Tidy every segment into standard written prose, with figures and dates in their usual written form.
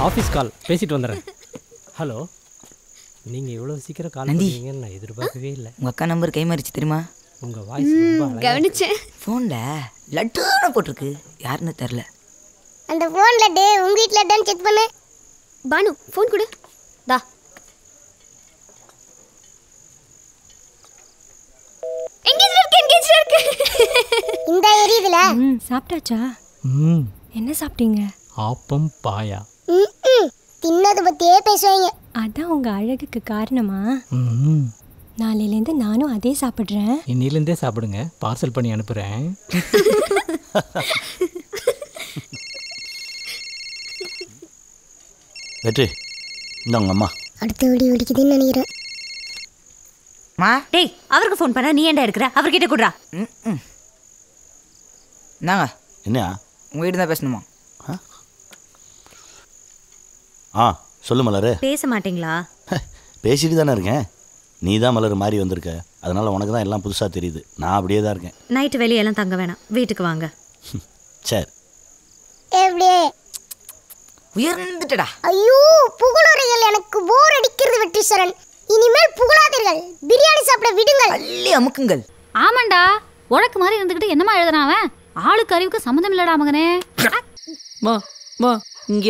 Office கால் பேசிட்டு வந்துடுறேன். Hello, நீங்கள் இவ்வளோ சீக்கிரம் கால் பண்ணுவீங்கன்னு நான் எதிர்பார்க்கவே இல்லை. உங்கள் அக்கா நம்பர் கை மாறிச்சு தெரியுமா? உங்கள் வாய்ஸ் ரொம்ப கவனிச்சேன். ஃபோனில் லட்டுன்னு போட்டிருக்கு, யாருன்னு தெரில. அந்த ஃபோன் லட்டு உங்கள் வீட்டில் லட்டுன்னு செக் பண்ணு. பானு ஃபோன் கொடு. தா எங்கேஜ் இருக்கு. இந்த எரியுதுல. சாப்பிட்டாச்சா? என்ன சாப்பிட்டீங்க? ஆப்பம் பாயா. தின்னது பற்றியே பேசுவாங்க. அதான் உங்கள் அழகுக்கு காரணமா? நாளையிலேருந்து நானும் அதே சாப்பிட்றேன். இன்னிலேருந்தே சாப்பிடுங்க, பார்சல் பண்ணி அனுப்புகிறேன். வெற்றி, இந்த உங்க அம்மா. அடுத்த வீடியோ வெடிக்குதுன்னு நினைக்கிறேன். டேய், அவருக்கு ஃபோன் பண்ணா நீ ஏன்டா எடுக்கிற? அவர்கிட்ட கொடுறா. என்னங்க? என்னையா? உங்கள் வீடு தான் பேசணுமா? சொல்லு மலரு. பேச மாட்டீங்களா? பேசிட்டு தானே இருக்கேன். நீ தான் மலர் மாறி வந்திருக்க, அதனால உனக்கு தான் எல்லாம் புதுசாக தெரியுது. நான் அப்படியே தான் இருக்கேன். நைட்டு வெளியெல்லாம் தங்க வேணாம், வீட்டுக்கு வாங்க. சரி. எப்படியே உயர்ந்துட்டடா. ஐயோ, புகழுரைகள் எனக்கு போர் அடிக்கிறது வெற்றிசரன். இனிமேல் புகழாதீர்கள், பிரியாணி சாப்பிட விடுங்கள். அள்ளி அமுக்குங்கள். ஆமாண்டா, உனக்கு மாதிரி இருந்துக்கிட்டு என்னமா எழுதுறான் அவன்? ஆளுக்கு அறிவுக்கு சம்மந்தம் இல்லடா மகனே. இங்க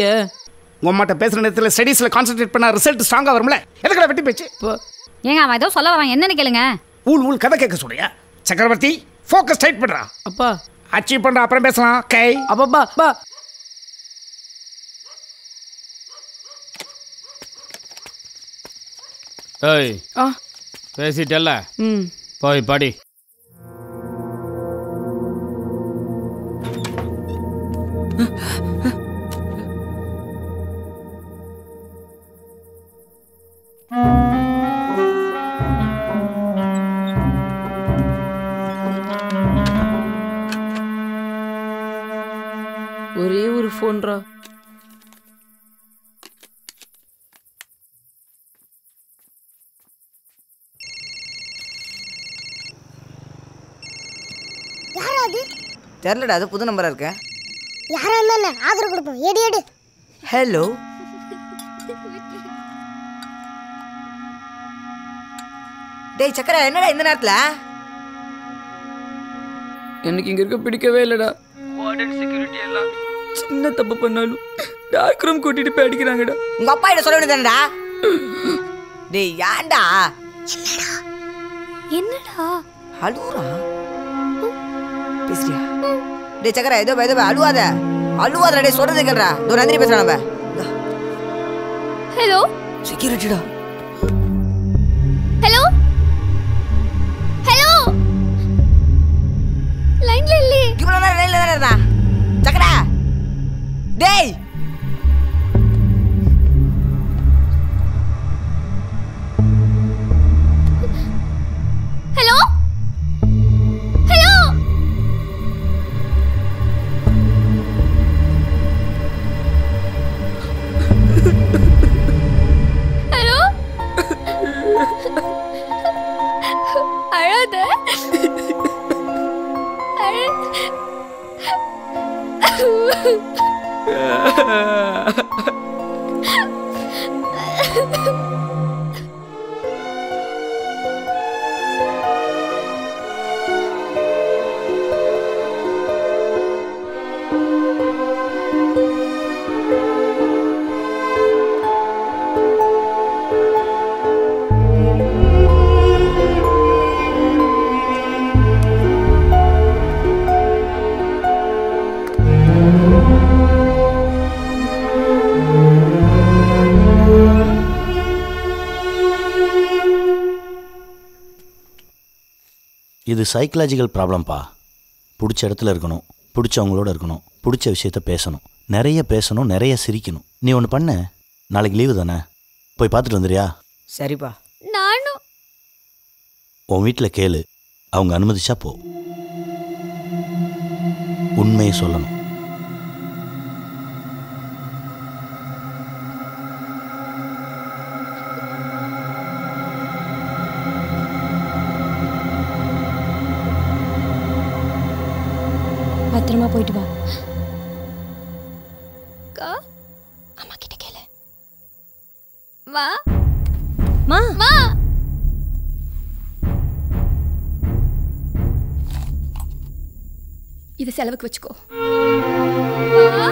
உங்க அம்மாட்ட பேசுற நேரத்தில் ஸ்டடீஸ்ல கான்சென்ட்ரேட் பண்ணா ரிசல்ட் ஸ்ட்ராங்கா வரும்ல. எதுக்கடா வெட்டி பேச்சு? ஏங்க அவன் ஏதோ சொல்ல வரான், என்னன்னு கேளுங்க. ஊல் கதை கேட்க சொல்றியா? சக்கரவர்த்தி ஃபோக்கஸ் டைட் பண்றா. அப்பா அச்சீவ் பண்ற, அப்புறம் பேசலாம். கை அப்பா ஏய், பேசிட்டல்ல, போய் படி. ஒரே ஒரு ஃபோன்ரா. தெரிலடா, அது புது நம்பரா இருக்க. யாரா இருந்தா ஆதரவு கொடுப்போம். எடு. ஹலோ, டேய் சக்கரை, என்னடா இந்த நேரத்துல? எனக்கு இங்க இருக்க பிடிக்கவே இல்லடா. வார்டன் செக்யூரிட்டி எல்லாம் சின்ன தப்பு பண்ணாலும் டார்க் ரூம் கூட்டிட்டு போய் அடிக்கிறாங்கடா. உங்க அப்பா கிட்ட சொல்ல வேண்டியதானடா. டேய் யாண்டா? என்னடா அழுவுறா? பேசுறியா? டேய் சக்கரை, ஏதோ அழுவாத டேய், சொல்றதே கேளுடா. தோ நந்தினி பேசுறான் அவன். ஹலோ, செக்யூரிட்டிடா. ஹலோ லைன்ல இல்ல. இவ்வளவு நேரம் லைன்ல தானே இருந்தா சக்கரை. டேய் ஹலோ அழாத. இது சைக்கலாஜிக்கல் ப்ராப்ளம்ப்பா. பிடிச்ச இடத்துல இருக்கணும், பிடிச்சவங்களோட இருக்கணும், பிடிச்ச விஷயத்த பேசணும், நிறைய பேசணும், நிறைய சிரிக்கணும். நீ ஒன்று பண்ண, நாளைக்கு லீவு தானே, போய் பார்த்துட்டு வந்துடுறியா? சரிப்பா. நானும் உன் வீட்டில் கேளு, அவங்க அனுமதிச்சா போ. உண்மையை சொல்லணும். பத்திரமா போயிட்டு வா. அக்கா அம்மா கிட்ட கேளு. மா மா மா இதை செலவுக்கு வச்சுக்கோ. மா